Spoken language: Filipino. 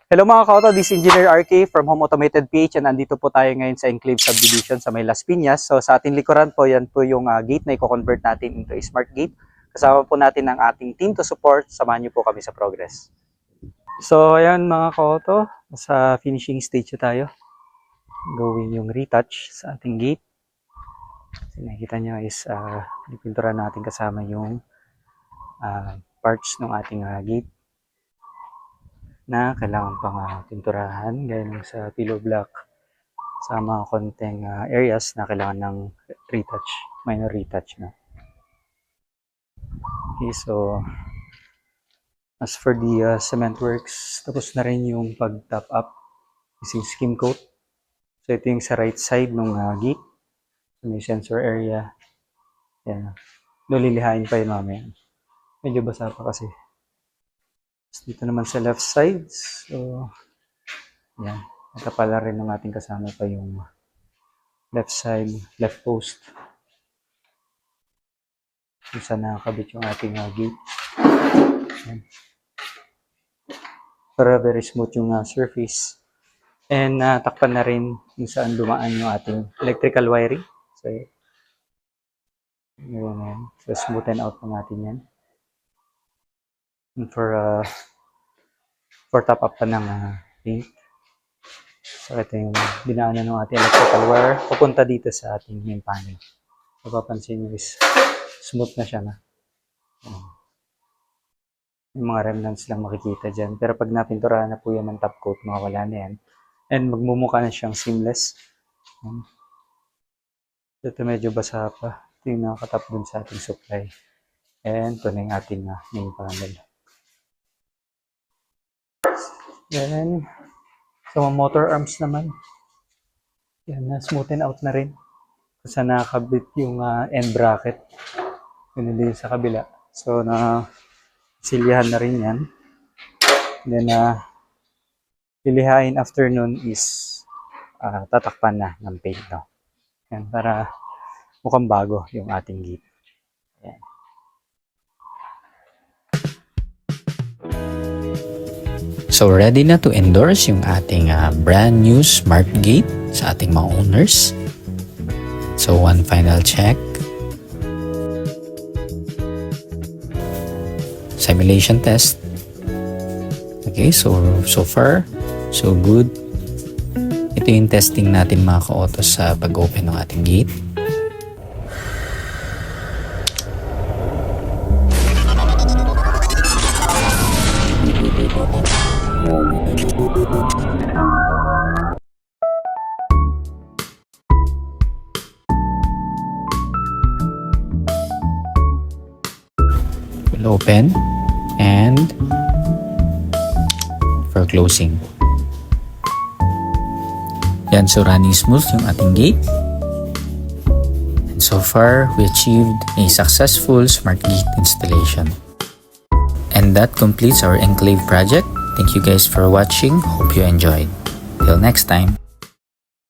Hello mga kauto, this is Engineer RK from Home Automated PH and andito po tayo ngayon sa Enclave Subdivision sa may Las Piñas. So sa ating likuran po, yan po yung gate na i-convert natin into a smart gate. Kasama po natin ang ating team to support. Samahan niyo po kami sa progress. So ayan mga kauto, sa finishing stage na tayo. Gawin yung retouch sa ating gate. So, nakikita nyo is ipintura natin kasama yung parts ng ating gate na kailangan pang pinturahan gaya ng sa pillow block sa mga konting areas na kailangan ng retouch, minor retouch na. Okay, so as for the cement works, tapos na rin yung pag-top up using skim coat. So ito yung sa right side ng gate, so, may sensor area. Yan, lilihain pa yun mamaya. Medyo basa pa kasi. Dito naman sa left side, so yan, nakapala rin ng ating kasama pa yung left side, left post kung saan nakakabit yung ating gate. Yan. Para very smooth yung surface, and takpan na rin yung saan dumaan yung ating electrical wiring. So yan, so smoothen out na natin yan. And for top up pa ng paint. So ito yung dinaanan ng ating electrical wire papunta dito sa ating main panel. Mapapansin nyo is smooth na siya na. Yung mga remnants lang makikita dyan. Pero pag napinturahan na po yan ng top coat, mawawala na yan. And magmumukha na siyang seamless. Ito medyo basa pa. Ito yung nakakatap dun sa ating supply. And ito na yung ating main panel. Then, sa mga motor arms naman, yan, na-smoothen out na rin. Kasi nakakabit yung end bracket. Yun din sa kabila. So, silyahan na rin yan. Then, lilihain after nun is tatakpan na ng paint. No? Yan, para mukhang bago yung ating gate. Yan. So ready na to endorse yung ating brand new smart gate sa ating mga owners. So one final check. Simulation test. Okay, so far so good. Ito yung testing natin mga ka-auto sa pag-open ng ating gate. We'll open and for closing. Yan, so running smooth yung ating gate. And so far, we achieved a successful smart gate installation. And that completes our Enclave project. Thank you guys for watching. Hope you enjoyed. Till next time.